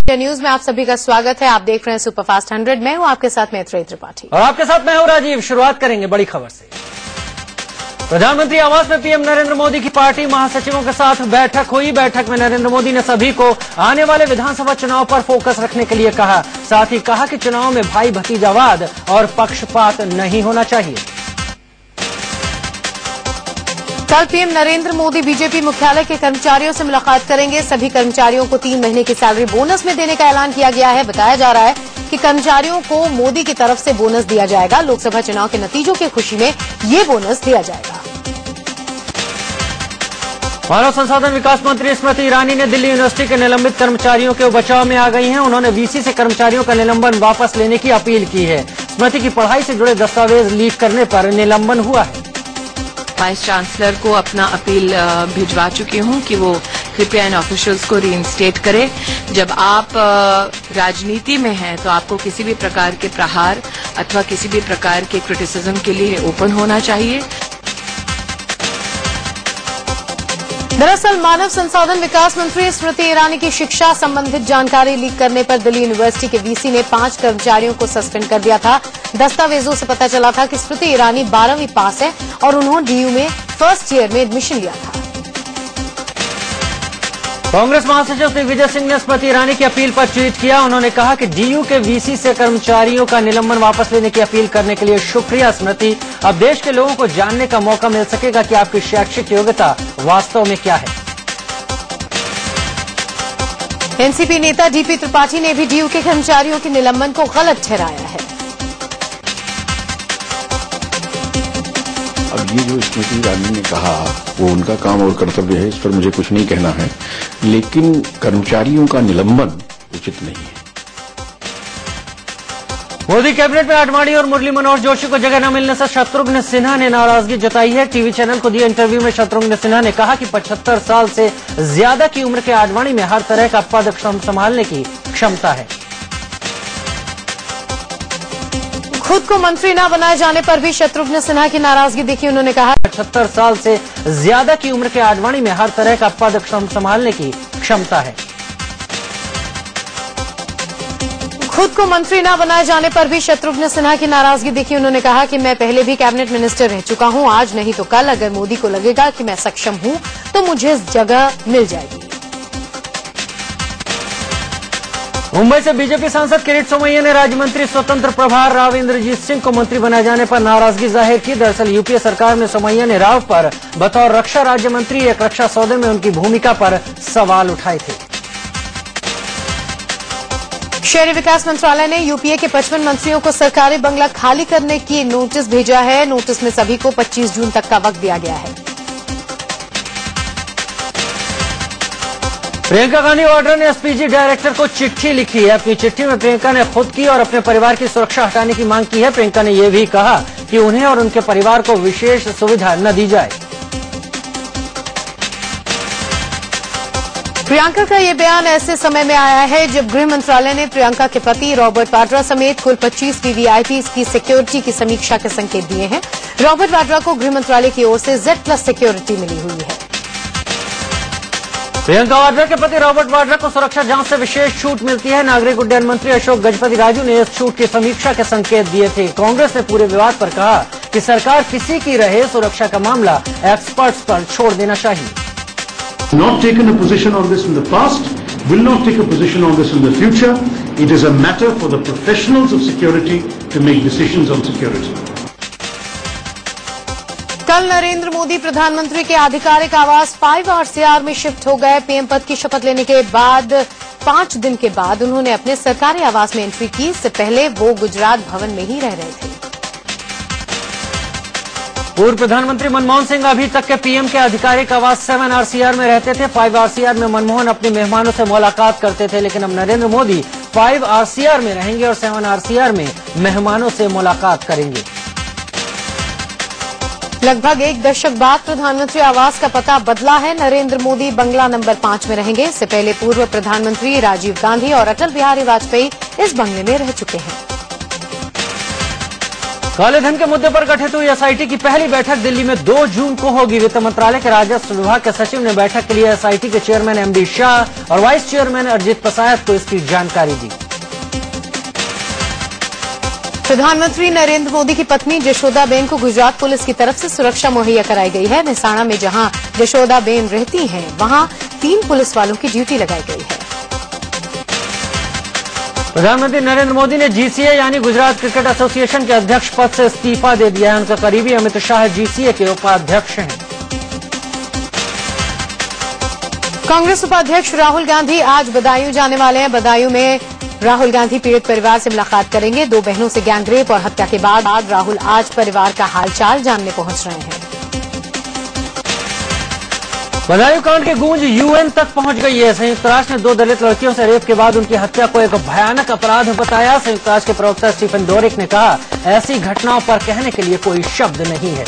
News में आप सभी का स्वागत है। आप देख रहे हैं सुपरफास्ट 100। मैं हूं आपके साथ मैत्रेयी त्रिपाठी और आपके साथ मैं हूं राजीव। शुरुआत करेंगे बड़ी खबर से। प्रधानमंत्री आवास में पीएम नरेंद्र मोदी की पार्टी महासचिवों के साथ बैठक हुई। बैठक में नरेंद्र मोदी ने सभी को आने वाले विधानसभा चुनाव पर फोकस रखने के लिए कहा। साथ ही कहा कि चुनाव में भाई भतीजावाद और पक्षपात नहीं होना चाहिए। कल पीएम नरेंद्र मोदी बीजेपी मुख्यालय के कर्मचारियों से मुलाकात करेंगे। सभी कर्मचारियों को 3 महीने की सैलरी बोनस में देने का ऐलान किया गया है। बताया जा रहा है कि कर्मचारियों को मोदी की तरफ से बोनस दिया जाएगा। लोकसभा चुनाव के नतीजों की खुशी में ये बोनस दिया जाएगा। मानव संसाधन विकास मंत्री स्मृति ईरानी ने दिल्ली यूनिवर्सिटी के निलंबित कर्मचारियों के बचाव में आ गई हैं। उन्होंने वीसी से कर्मचारियों का निलंबन वापस लेने की अपील की है। स्मृति की पढ़ाई से जुड़े दस्तावेज लीक करने पर निलंबन हुआ है। वाइस चांसलर को अपना अपील भिजवा चुकी हूं कि वो कृपया इन ऑफिशियल्स को रीइंस्टेट करें। जब आप राजनीति में हैं तो आपको किसी भी प्रकार के प्रहार अथवा किसी भी प्रकार के क्रिटिसिज्म के लिए ओपन होना चाहिए। दरअसल मानव संसाधन विकास मंत्री स्मृति ईरानी की शिक्षा संबंधित जानकारी लीक करने पर दिल्ली यूनिवर्सिटी के वीसी ने 5 कर्मचारियों को सस्पेंड कर दिया था। दस्तावेजों से पता चला था कि स्मृति ईरानी 12वीं पास है और उन्होंने डीयू में फर्स्ट ईयर में एडमिशन लिया था। कांग्रेस महासचिव दिग्विजय सिंह ने स्मृति ईरानी की अपील पर ट्वीट किया। उन्होंने कहा कि डीयू के वीसी से कर्मचारियों का निलंबन वापस लेने की अपील करने के लिए शुक्रिया स्मृति। अब देश के लोगों को जानने का मौका मिल सकेगा कि आपकी शैक्षिक योग्यता वास्तव में क्या है। एनसीपी नेता डीपी त्रिपाठी ने भी डीयू के कर्मचारियों के निलंबन को गलत ठहराया है। अब ये जो स्मृति ईरानी ने कहा वो उनका काम और कर्तव्य है, इस पर मुझे कुछ नहीं कहना है, लेकिन कर्मचारियों का निलंबन उचित नहीं है। मोदी कैबिनेट में आडवाणी और मुरली मनोहर जोशी को जगह न मिलने से शत्रुघ्न सिन्हा ने नाराजगी जताई है। टीवी चैनल को दिए इंटरव्यू में शत्रुघ्न सिन्हा ने कहा कि 75 साल से ज्यादा की उम्र के आडवाणी में हर तरह का पद संभालने की क्षमता है। खुद को मंत्री न बनाए जाने पर भी शत्रुघ्न सिन्हा की नाराजगी देखी। उन्होंने कहा 75 साल से ज्यादा की उम्र के आडवाणी में हर तरह का पद संभालने की क्षमता है। खुद को मंत्री न बनाए जाने पर भी शत्रुघ्न सिन्हा की नाराजगी देखी। उन्होंने कहा कि मैं पहले भी कैबिनेट मिनिस्टर रह चुका हूं, आज नहीं तो कल अगर मोदी को लगेगा कि मैं सक्षम हूं तो मुझे जगह मिल जाएगी। मुंबई से बीजेपी सांसद किरीट सोमैया ने राज्य मंत्री स्वतंत्र प्रभार राव इंद्रजीत सिंह को मंत्री बनाए जाने पर नाराजगी जाहिर की। दरअसल यूपीए सरकार में सोमैया ने राव पर बतौर रक्षा राज्य मंत्री एक रक्षा सौदे में उनकी भूमिका पर सवाल उठाए थे। शहरी विकास मंत्रालय ने यूपीए के 55 मंत्रियों को सरकारी बंगला खाली करने की नोटिस भेजा है। नोटिस में सभी को 25 जून तक का वक्त दिया गया है। प्रियंका गांधी वाड्रा ने एसपीजी डायरेक्टर को चिट्ठी लिखी है। अपनी चिट्ठी में प्रियंका ने खुद की और अपने परिवार की सुरक्षा हटाने की मांग की है। प्रियंका ने यह भी कहा कि उन्हें और उनके परिवार को विशेष सुविधा न दी जाए। प्रियंका का ये बयान ऐसे समय में आया है जब गृह मंत्रालय ने प्रियंका के पति रॉबर्ट वाड्रा समेत कुल 25 वीवीआईपीज की सिक्योरिटी की समीक्षा के संकेत दिए हैं। रॉबर्ट वाड्रा को गृह मंत्रालय की ओर से Z+ सिक्योरिटी मिली हुई है। प्रियंका वाड्रा के पति रॉबर्ट वाड्रा को सुरक्षा जांच से विशेष छूट मिलती है। नागरिक उड्डयन मंत्री अशोक गजपति राजू ने इस छूट की समीक्षा के संकेत दिए थे। कांग्रेस ने पूरे विवाद पर कहा कि सरकार किसी की रहे सुरक्षा का मामला एक्सपर्ट्स पर छोड़ देना चाहिए। Not taken a position on this in the past, will not take a position on this in the future. It is a matter for the professionals of security to make decisions on security. कल नरेंद्र मोदी प्रधानमंत्री के आधिकारिक आवास 5RCR में shift हो गए। PM पद की शपथ लेने के बाद 5 दिन के बाद उन्होंने अपने सरकारी आवास में एंट्री की। इससे पहले वो गुजरात भवन में ही रह रहे थे। पूर्व प्रधानमंत्री मनमोहन सिंह अभी तक के पीएम के आधिकारिक आवास 7RCR में रहते थे। 5RCR में मनमोहन अपने मेहमानों से मुलाकात करते थे, लेकिन अब नरेंद्र मोदी 5RCR में रहेंगे और 7RCR में मेहमानों से मुलाकात करेंगे। लगभग 1 दशक बाद प्रधानमंत्री आवास का पता बदला है। नरेंद्र मोदी बंगला नंबर 5 में रहेंगे। इससे पहले पूर्व प्रधानमंत्री राजीव गांधी और अटल बिहारी वाजपेयी इस बंगले में रह चुके हैं। काले धन के मुद्दे पर गठित हुई एसआईटी की पहली बैठक दिल्ली में 2 जून को होगी। वित्त मंत्रालय के राजस्व विभाग के सचिव ने बैठक के लिए एसआईटी के चेयरमैन एमडी शाह और वाइस चेयरमैन अरिजीत पसायत को इसकी जानकारी दी। प्रधानमंत्री नरेंद्र मोदी की पत्नी जशोदाबेन को गुजरात पुलिस की तरफ से सुरक्षा मुहैया कराई गई है। मेहसाणा में जहां जशोदाबेन रहती हैं, वहां 3 पुलिस वालों की ड्यूटी लगाई गई है। प्रधानमंत्री नरेंद्र मोदी ने जीसीए यानी गुजरात क्रिकेट एसोसिएशन के अध्यक्ष पद से इस्तीफा दे दिया है। उनका करीबी अमित शाह जीसीए के उपाध्यक्ष हैं। कांग्रेस उपाध्यक्ष राहुल गांधी आज बदायूं जाने वाले हैं। बदायूं में राहुल गांधी पीड़ित परिवार से मुलाकात करेंगे। 2 बहनों से गैंगरेप और हत्या के बाद राहुल आज परिवार का हालचाल जानने पहुंच रहे हैं। बदायूं कांड की गूंज यूएन तक पहुंच गई है। संयुक्त राष्ट्र ने 2 दलित लड़कियों से रेप के बाद उनकी हत्या को एक भयानक अपराध बताया। संयुक्त राष्ट्र के प्रवक्ता स्टीफन डोरिक ने कहा, ऐसी घटनाओं पर कहने के लिए कोई शब्द नहीं है।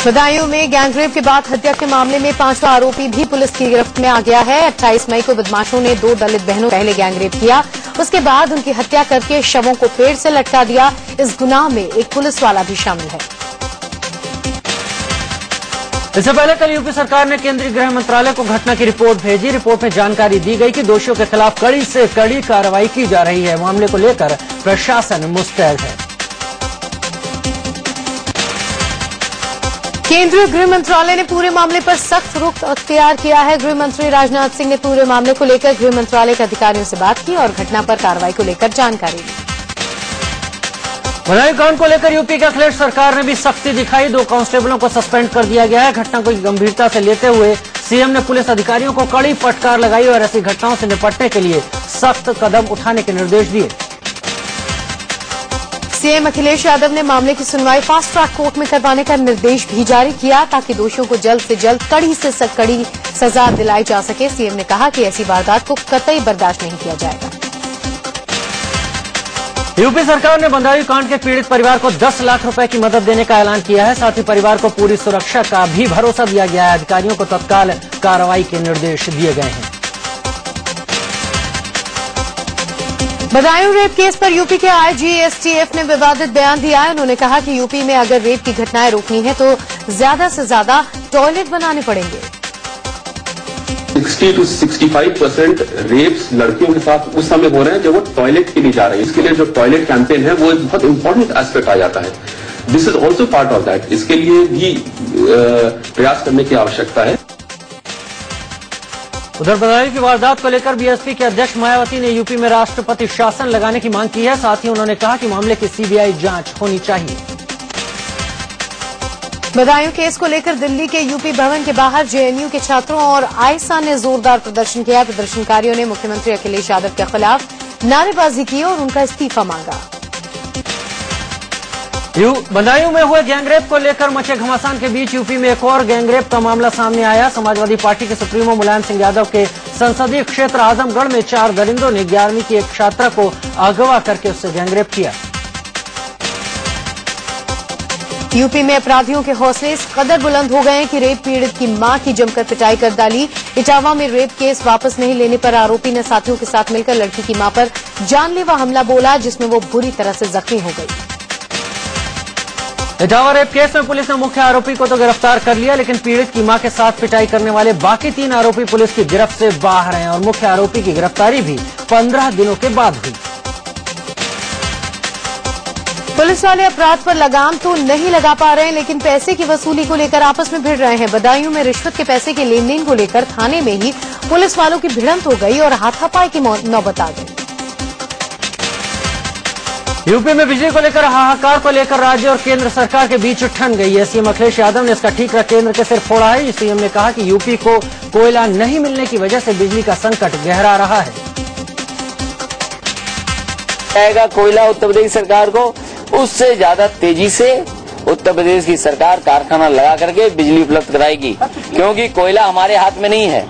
बदायूं में गैंगरेप के बाद हत्या के मामले में 5वां आरोपी भी पुलिस की गिरफ्त में आ गया है। 28 मई को बदमाशों ने 2 दलित बहनों पहले गैंगरेप किया, उसके बाद उनकी हत्या करके शवों को पेड़ से लटका दिया। इस गुनाह में एक पुलिस वाला भी शामिल है। इससे पहले कल यूपी सरकार ने केंद्रीय गृह मंत्रालय को घटना की रिपोर्ट भेजी। रिपोर्ट में जानकारी दी गई कि दोषियों के खिलाफ कड़ी से कड़ी कार्रवाई की जा रही है। मामले को लेकर प्रशासन मुस्तैद है। केंद्रीय गृह मंत्रालय ने पूरे मामले पर सख्त रुख अख्तियार किया है। गृह मंत्री राजनाथ सिंह ने पूरे मामले को लेकर गृह मंत्रालय के अधिकारियों से बात की और घटना पर कार्रवाई को लेकर जानकारी दी। बदायूं कांड को लेकर यूपी की अखिलेश सरकार ने भी सख्ती दिखाई। 2 कांस्टेबलों को सस्पेंड कर दिया गया है। घटना को गंभीरता से लेते हुए सीएम ने पुलिस अधिकारियों को कड़ी फटकार लगाई और ऐसी घटनाओं से निपटने के लिए सख्त कदम उठाने के निर्देश दिए। सीएम अखिलेश यादव ने मामले की सुनवाई फास्ट ट्रैक कोर्ट में करवाने का निर्देश भी जारी किया ताकि दोषियों को जल्द से जल्द कड़ी से कड़ी सजा दिलाई जा सके। सीएम ने कहा कि ऐसी वारदात को कतई बर्दाश्त नहीं किया जाएगा। यूपी सरकार ने बदायूं कांड के पीड़ित परिवार को 10 लाख रुपए की मदद देने का ऐलान किया है। साथ ही परिवार को पूरी सुरक्षा का भी भरोसा दिया गया है। अधिकारियों को तत्काल कार्रवाई के निर्देश दिए गए हैं। बदायूं रेप केस पर यूपी के आईजी एसटीएफ ने विवादित बयान दिया है। उन्होंने कहा कि यूपी में अगर रेप की घटनाएं रोकनी है तो ज्यादा से ज्यादा टॉयलेट बनाने पड़ेंगे। 60 to 65% रेप्स लड़कियों के साथ उस समय हो रहे हैं जब वो टॉयलेट के लिए जा रहे हैं। इसके लिए जो टॉयलेट कैंपेन है वो एक बहुत इंपॉर्टेंट एस्पेक्ट आ जाता है। This is also part of that. इसके लिए भी प्रयास करने की आवश्यकता है। उधर बदायूं की वारदात को लेकर बीएसपी के अध्यक्ष मायावती ने यूपी में राष्ट्रपति शासन लगाने की मांग की है। साथ ही उन्होंने कहा कि मामले की सीबीआई जांच होनी चाहिए। बदायूं केस को लेकर दिल्ली के यूपी भवन के बाहर जेएनयू के छात्रों और आईएसए ने जोरदार प्रदर्शन किया। प्रदर्शनकारियों ने मुख्यमंत्री अखिलेश यादव के खिलाफ नारेबाजी की और उनका इस्तीफा मांगा। बदायूं में हुए गैंगरेप को लेकर मचे घमासान के बीच यूपी में एक और गैंगरेप का मामला सामने आया। समाजवादी पार्टी के सुप्रीमो मुलायम सिंह यादव के संसदीय क्षेत्र आजमगढ़ में 4 दरिंदों ने 11वीं की एक छात्रा को अगवा करके उससे गैंगरेप किया। यूपी में अपराधियों के हौसले इस कदर बुलंद हो गए हैं कि रेप पीड़ित की मां की जमकर पिटाई कर डाली। इटावा में रेप केस वापस नहीं लेने पर आरोपी ने साथियों के साथ मिलकर लड़की की मां पर जानलेवा हमला बोला, जिसमें वो बुरी तरह से जख्मी हो गई। इटावा रेप केस में पुलिस ने मुख्य आरोपी को तो गिरफ्तार कर लिया, लेकिन पीड़ित की मां के साथ पिटाई करने वाले बाकी 3 आरोपी पुलिस की गिरफ्त से बाहर हैं और मुख्य आरोपी की गिरफ्तारी भी 15 दिनों के बाद हुई। पुलिस वाले अपराध पर लगाम तो नहीं लगा पा रहे हैं, लेकिन पैसे की वसूली को लेकर आपस में भिड़ रहे हैं। बदायूं में रिश्वत के पैसे के लेन देन को लेकर थाने में ही पुलिस वालों की भिड़ंत हो गई और हाथापाई की नौबत आ गई। यूपी में बिजली को लेकर हाहाकार को लेकर राज्य और केंद्र सरकार के बीच ठन गई है। सीएम अखिलेश यादव ने इसका ठीकरा केंद्र के सिर फोड़ा है। सीएम ने कहा कि यूपी को कोयला नहीं मिलने की वजह से बिजली का संकट गहरा रहा है। आएगा कोयला उत्तर प्रदेश सरकार को, उससे ज्यादा तेजी से उत्तर प्रदेश की सरकार कारखाना लगा करके बिजली उपलब्ध कराएगी, क्योंकि कोयला हमारे हाथ में नहीं है।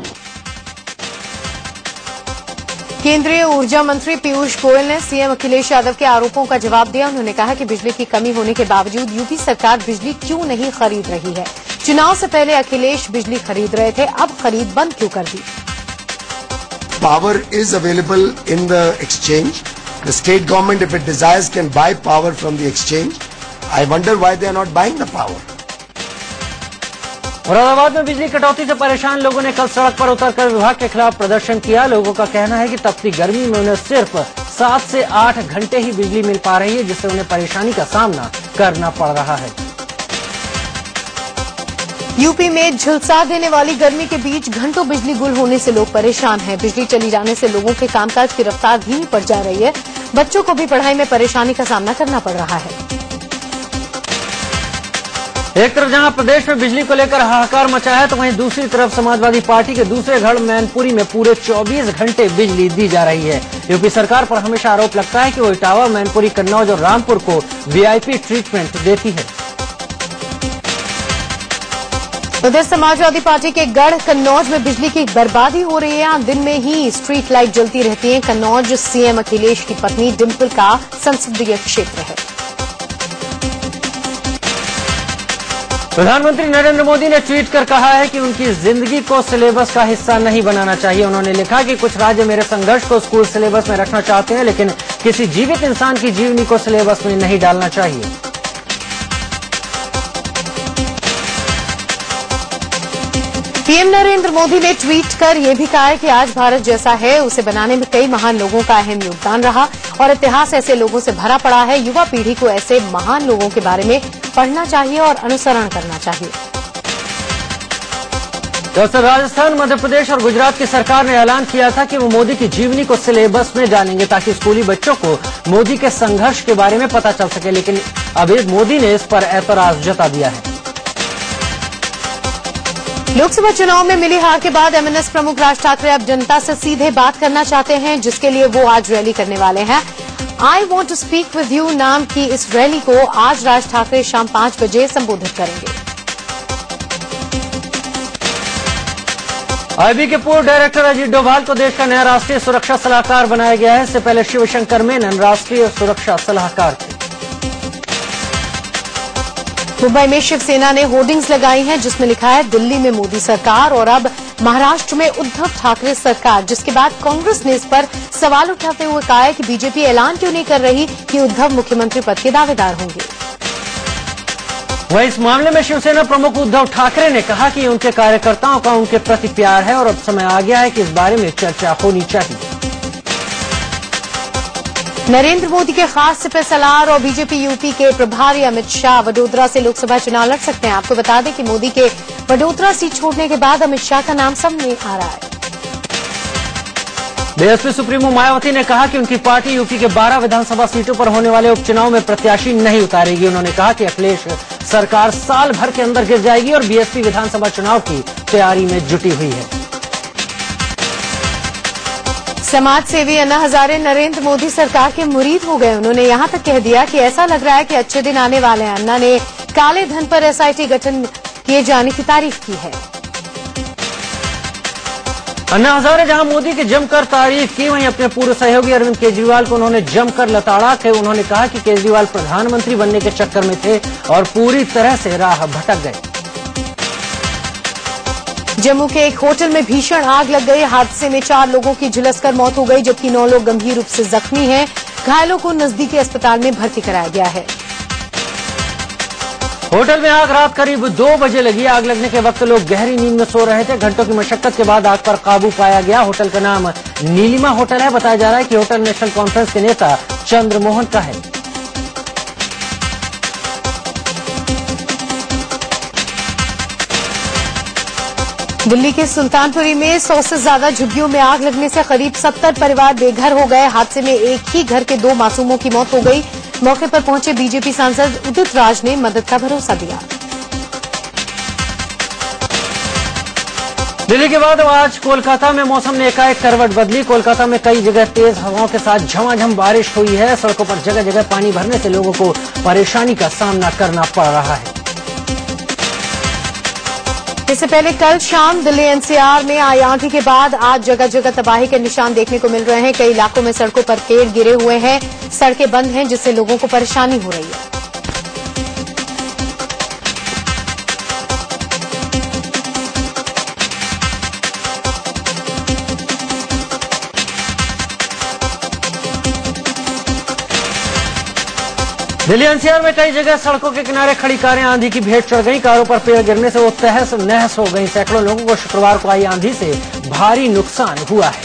केंद्रीय ऊर्जा मंत्री पीयूष गोयल ने सीएम अखिलेश यादव के आरोपों का जवाब दिया। उन्होंने कहा कि बिजली की कमी होने के बावजूद यूपी सरकार बिजली क्यों नहीं खरीद रही है। चुनाव से पहले अखिलेश बिजली खरीद रहे थे, अब खरीद बंद क्यों कर दी। Power is available in the exchange The state government, if it desires, can buy power from the exchange. I wonder why they are not buying the power. Moradabad में बिजली कटौती से परेशान लोगों ने कल सड़क पर उतरकर विभाग के खिलाफ प्रदर्शन किया। लोगों का कहना है कि तपती गर्मी में उन्हें सिर्फ 7 से 8 घंटे ही बिजली मिल पा रही है, जिससे उन्हें परेशानी का सामना करना पड़ रहा है। यूपी में झुलसा देने वाली गर्मी के बीच घंटों बिजली गुल होने से लोग परेशान हैं। बिजली चली जाने से लोगों के कामकाज की रफ्तार धीमी पड़ जा रही है। बच्चों को भी पढ़ाई में परेशानी का सामना करना पड़ रहा है। एक तरफ जहां प्रदेश में बिजली को लेकर हाहाकार मचा है, तो वहीं दूसरी तरफ समाजवादी पार्टी के दूसरे गढ़ मैनपुरी में पूरे 24 घंटे बिजली दी जा रही है। यूपी सरकार पर हमेशा आरोप लगता है कि वो इटावा, मैनपुरी, कन्नौज और रामपुर को वीआईपी ट्रीटमेंट देती है। उधर समाजवादी पार्टी के गढ़ कन्नौज में बिजली की बर्बादी हो रही है। यहाँ दिन में ही स्ट्रीट लाइट जलती रहती है। कन्नौज सीएम अखिलेश की पत्नी डिम्पल का संसदीय क्षेत्र है। प्रधानमंत्री नरेंद्र मोदी ने ट्वीट कर कहा है कि उनकी जिंदगी को सिलेबस का हिस्सा नहीं बनाना चाहिए। उन्होंने लिखा कि कुछ राज्य मेरे संघर्ष को स्कूल सिलेबस में रखना चाहते हैं, लेकिन किसी जीवित इंसान की जीवनी को सिलेबस में नहीं डालना चाहिए। पीएम नरेंद्र मोदी ने ट्वीट कर यह भी कहा है कि आज भारत जैसा है उसे बनाने में कई महान लोगों का अहम योगदान रहा और इतिहास ऐसे लोगों से भरा पड़ा है। युवा पीढ़ी को ऐसे महान लोगों के बारे में पढ़ना चाहिए और अनुसरण करना चाहिए। दरअसल राजस्थान, मध्य प्रदेश और गुजरात की सरकार ने ऐलान किया था कि वो मोदी की जीवनी को सिलेबस में डालेंगे ताकि स्कूली बच्चों को मोदी के संघर्ष के बारे में पता चल सके, लेकिन अब मोदी ने इस पर ऐतराज जता दिया है। लोकसभा चुनाव में मिली हार के बाद एमएनएस प्रमुख राज ठाकरे अब जनता से सीधे बात करना चाहते हैं, जिसके लिए वो आज रैली करने वाले हैं। I want to speak with you नाम की इस रैली को आज राज ठाकरे शाम 5 बजे संबोधित करेंगे। आईबी के पूर्व डायरेक्टर अजीत डोभाल को देश का नया राष्ट्रीय सुरक्षा सलाहकार बनाया गया है। इससे पहले शिवशंकर मेनन राष्ट्रीय सुरक्षा सलाहकार थे। मुंबई में शिवसेना ने होर्डिंग्स लगाई हैं जिसमें लिखा है दिल्ली में मोदी सरकार और अब महाराष्ट्र में उद्धव ठाकरे सरकार, जिसके बाद कांग्रेस ने इस पर सवाल उठाते हुए कहा है कि बीजेपी ऐलान क्यों नहीं कर रही कि उद्धव मुख्यमंत्री पद के दावेदार होंगे। वहीं इस मामले में शिवसेना प्रमुख उद्धव ठाकरे ने कहा कि उनके कार्यकर्ताओं का उनके प्रति प्यार है और अब समय आ गया है कि इस बारे में चर्चा होनी चाहिए। नरेंद्र मोदी के खास सिपह सलार और बीजेपी यूपी के प्रभारी अमित शाह वडोदरा से लोकसभा चुनाव लड़ सकते हैं। आपको बता दें कि मोदी के वडोदरा सीट छोड़ने के बाद अमित शाह का नाम सामने आ रहा है। बीएसपी सुप्रीमो मायावती ने कहा कि उनकी पार्टी यूपी के 12 विधानसभा सीटों पर होने वाले उपचुनाव में प्रत्याशी नहीं उतारेगी। उन्होंने कहा कि अखिलेश सरकार साल भर के अंदर गिर जाएगी और बीएसपी विधानसभा चुनाव की तैयारी में जुटी हुई है। समाज सेवी अन्ना हजारे नरेंद्र मोदी सरकार के मुरीद हो गए। उन्होंने यहां तक कह दिया कि ऐसा लग रहा है कि अच्छे दिन आने वाले हैं। अन्ना ने काले धन पर एसआईटी गठन किए जाने की तारीफ की है। अन्ना हजारे जहां मोदी की जमकर तारीफ की, वहीं अपने पूर्व सहयोगी अरविंद केजरीवाल को उन्होंने जमकर लताड़ा थे। उन्होंने कहा कि केजरीवाल प्रधानमंत्री बनने के चक्कर में थे और पूरी तरह से राह भटक गए। जम्मू के एक होटल में भीषण आग लग गई। हादसे में 4 लोगों की झुलसकर मौत हो गई, जबकि 9 लोग गंभीर रूप से जख्मी हैं। घायलों को नजदीकी अस्पताल में भर्ती कराया गया है। होटल में आग रात करीब 2 बजे लगी। आग लगने के वक्त लोग गहरी नींद में सो रहे थे। घंटों की मशक्कत के बाद आग पर काबू पाया गया। होटल का नाम नीलिमा होटल है। बताया जा रहा है कि होटल नेशनल कॉन्फ्रेंस के नेता चंद्रमोहन का है। दिल्ली के सुल्तानपुरी में 100 से ज्यादा झुग्गियों में आग लगने से करीब 70 परिवार बेघर हो गए। हादसे में एक ही घर के 2 मासूमों की मौत हो गई। मौके पर पहुंचे बीजेपी सांसद उदित राज ने मदद का भरोसा दिया। दिल्ली के बाद आज कोलकाता में मौसम ने एकाएक करवट बदली। कोलकाता में कई जगह तेज हवाओं के साथ झमाझम बारिश हुई है। सड़कों पर जगह जगह पानी भरने से लोगों को परेशानी का सामना करना पड़ रहा है। इससे पहले कल शाम दिल्ली एनसीआर में आई आंधी के बाद आज जगह जगह तबाही के निशान देखने को मिल रहे हैं। कई इलाकों में सड़कों पर पेड़ गिरे हुए हैं, सड़कें बंद हैं, जिससे लोगों को परेशानी हो रही है। दिल्ली एनसीआर में कई जगह सड़कों के किनारे खड़ी कारें आंधी की भेंट चढ़ गईं। कारों पर पेड़ गिरने से वो तहस नहस हो गईं। सैकड़ों लोगों को शुक्रवार को आई आंधी से भारी नुकसान हुआ है।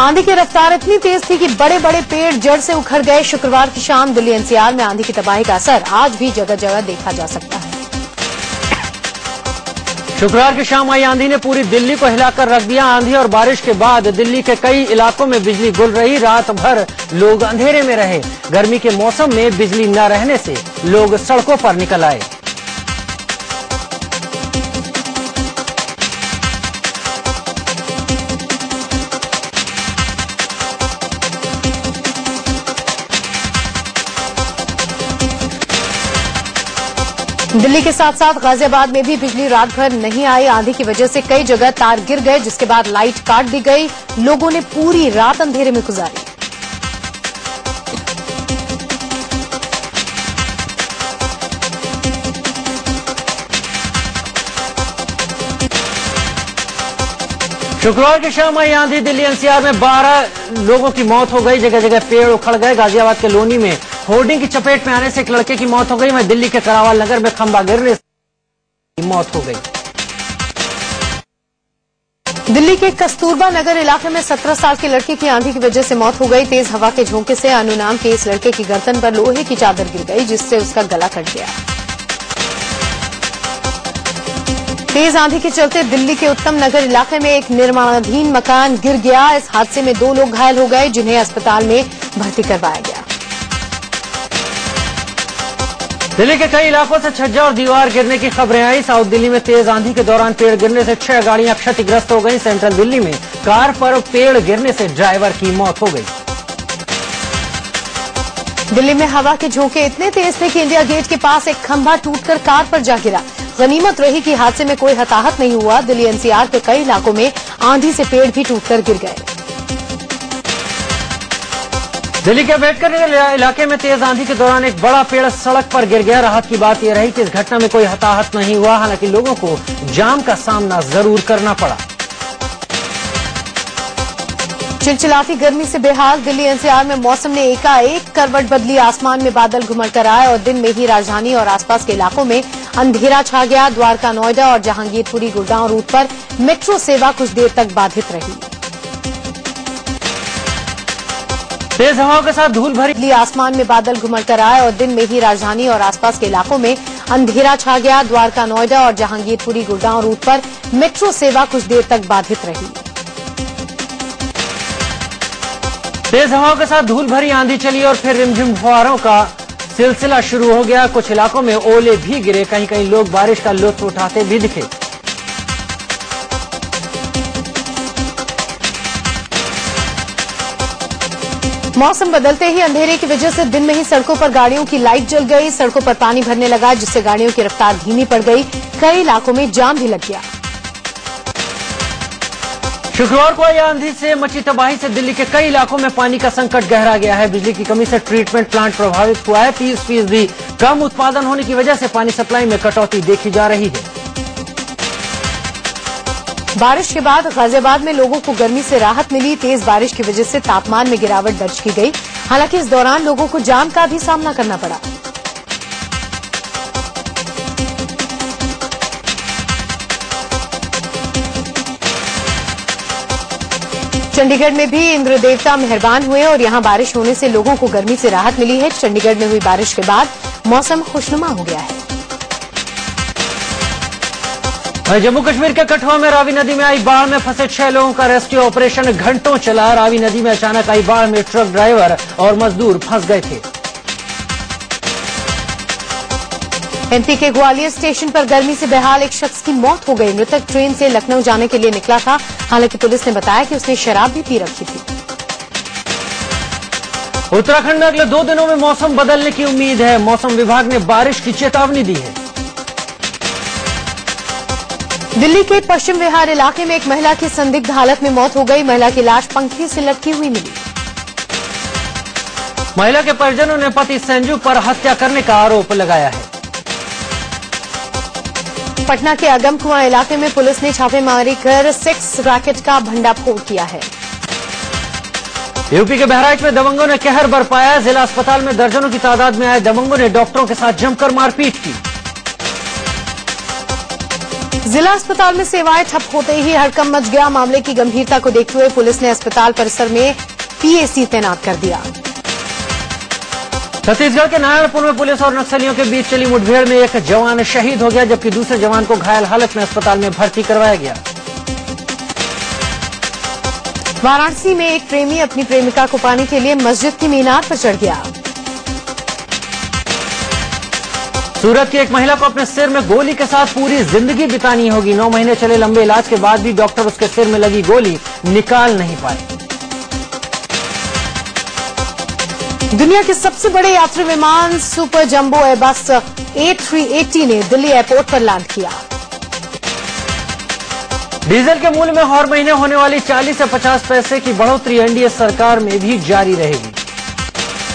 आंधी की रफ्तार इतनी तेज थी कि बड़े बड़े पेड़ जड़ से उखड़ गए। शुक्रवार की शाम दिल्ली एनसीआर में आंधी की तबाही का असर आज भी जगह जगह देखा जा सकता है। शुक्रवार की शाम आई आंधी ने पूरी दिल्ली को हिलाकर रख दिया। आंधी और बारिश के बाद दिल्ली के कई इलाकों में बिजली गुल रही। रात भर लोग अंधेरे में रहे। गर्मी के मौसम में बिजली न रहने से लोग सड़कों पर निकल आए। दिल्ली के साथ साथ गाजियाबाद में भी बिजली रात भर नहीं आई। आंधी की वजह से कई जगह तार गिर गए, जिसके बाद लाइट काट दी गई। लोगों ने पूरी रात अंधेरे में गुजारी। शुक्रवार की शाम आई आंधी दिल्ली एनसीआर में 12 लोगों की मौत हो गई। जगह जगह पेड़ उखड़ गए। गाजियाबाद के लोनी में होर्डिंग की चपेट में आने से एक लड़के की मौत हो गई। वहीं दिल्ली के करावल नगर में खंभा गिरने से मौत हो गई। दिल्ली के कस्तूरबा नगर इलाके में 17 साल के लड़के की आंधी की वजह से मौत हो गई। तेज हवा के झोंके से अनु नाम के इस लड़के की गर्दन पर लोहे की चादर गिर गई, जिससे उसका गला कट गया। तेज आंधी के चलते दिल्ली के उत्तम नगर इलाके में एक निर्माणाधीन मकान गिर गया। इस हादसे में 2 लोग घायल हो गए, जिन्हें अस्पताल में भर्ती करवाया गया। दिल्ली के कई इलाकों से छज्जा और दीवार गिरने की खबरें आई। साउथ दिल्ली में तेज आंधी के दौरान पेड़ गिरने से 6 गाड़ियां क्षतिग्रस्त हो गईं। सेंट्रल दिल्ली में कार पर पेड़ गिरने से ड्राइवर की मौत हो गई। दिल्ली में हवा के झोंके इतने तेज थे कि इंडिया गेट के पास एक खंभा टूटकर कार पर जा गिरा। गनीमत रही कि हादसे में कोई हताहत नहीं हुआ। दिल्ली एनसीआर के कई इलाकों में आंधी से पेड़ भी टूटकर गिर गए। दिल्ली के अम्बेडकर नगर इलाके में तेज आंधी के दौरान एक बड़ा पेड़ सड़क पर गिर गया। राहत की बात यह रही कि इस घटना में कोई हताहत नहीं हुआ। हालांकि लोगों को जाम का सामना जरूर करना पड़ा। चिलचिलाती गर्मी से बेहाल दिल्ली एनसीआर में मौसम ने एकाएक करवट बदली। आसमान में बादल घुमड़ कर आए और दिन में ही राजधानी और आसपास के इलाकों में अंधेरा छा गया। द्वारका, नोएडा और जहांगीरपुरी गुड़गांव रूट पर मेट्रो सेवा कुछ देर तक बाधित रही। तेज हवाओं के साथ धूल भरी आसमान में बादल घुमड़ कर आए और दिन में ही राजधानी और आसपास के इलाकों में अंधेरा छा गया। द्वारका, नोएडा और जहांगीरपुरी गुड़गांव रूट पर मेट्रो सेवा कुछ देर तक बाधित रही। तेज हवाओं के साथ धूल भरी आंधी चली और फिर रिमझिम फुहारों का सिलसिला शुरू हो गया। कुछ इलाकों में ओले भी गिरे। कहीं कहीं लोग बारिश का लुत्फ उठाते भी दिखे। मौसम बदलते ही अंधेरे की वजह से दिन में ही सड़कों पर गाड़ियों की लाइट जल गई। सड़कों पर पानी भरने लगा, जिससे गाड़ियों की रफ्तार धीमी पड़ गई। कई इलाकों में जाम भी लग गया। शुक्रवार को आई आंधी से मची तबाही से दिल्ली के कई इलाकों में पानी का संकट गहरा गया है। बिजली की कमी से ट्रीटमेंट प्लांट प्रभावित हुआ है। 30% कम उत्पादन होने की वजह से पानी सप्लाई में कटौती देखी जा रही है। बारिश के बाद गाजियाबाद में लोगों को गर्मी से राहत मिली। तेज बारिश की वजह से तापमान में गिरावट दर्ज की गई। हालांकि इस दौरान लोगों को जाम का भी सामना करना पड़ा। चंडीगढ़ में भी इंद्र देवता मेहरबान हुए और यहां बारिश होने से लोगों को गर्मी से राहत मिली है। चंडीगढ़ में हुई बारिश के बाद मौसम खुशनुमा हो गया है। जम्मू कश्मीर के कठुआ में रावी नदी में आई बाढ़ में फंसे 6 लोगों का रेस्क्यू ऑपरेशन घंटों चला। रावी नदी में अचानक आई बाढ़ में ट्रक ड्राइवर और मजदूर फंस गए थे। एमपी के ग्वालियर स्टेशन पर गर्मी से बेहाल एक शख्स की मौत हो गई। मृतक ट्रेन से लखनऊ जाने के लिए निकला था। हालांकि पुलिस ने बताया कि उसने शराब भी पी रखी थी। उत्तराखंड में अगले 2 दिनों में मौसम बदलने की उम्मीद है। मौसम विभाग ने बारिश की चेतावनी दी है। दिल्ली के पश्चिम विहार इलाके में एक महिला की संदिग्ध हालत में मौत हो गई। महिला की लाश पंखी से लटकी हुई मिली। महिला के परिजनों ने पति संजू पर हत्या करने का आरोप लगाया है। पटना के अगमकुआं इलाके में पुलिस ने छापेमारी कर सेक्स रैकेट का भंडाफोड़ किया है। यूपी के बहराइच में दबंगों ने कहर बरपाया। जिला अस्पताल में दर्जनों की तादाद में आए दबंगों ने डॉक्टरों के साथ जमकर मारपीट की। जिला अस्पताल में सेवाएं ठप होते ही हड़कंप मच गया। मामले की गंभीरता को देखते हुए पुलिस ने अस्पताल परिसर में पीएसी तैनात कर दिया। छत्तीसगढ़ के नारायणपुर में पुलिस और नक्सलियों के बीच चली मुठभेड़ में एक जवान शहीद हो गया, जबकि दूसरे जवान को घायल हालत में अस्पताल में भर्ती करवाया गया। वाराणसी में एक प्रेमी अपनी प्रेमिका को पाने के लिए मस्जिद की मीनार पर चढ़ गया। सूरत की एक महिला को अपने सिर में गोली के साथ पूरी जिंदगी बितानी होगी। 9 महीने चले लंबे इलाज के बाद भी डॉक्टर उसके सिर में लगी गोली निकाल नहीं पाए। दुनिया के सबसे बड़े यात्री विमान सुपर जंबो एयरबस A380 ने दिल्ली एयरपोर्ट पर लैंड किया। डीजल के मूल्य में हर महीने होने वाली 40 से 50 पैसे की बढ़ोतरी एनडीए सरकार में भी जारी रहेगी।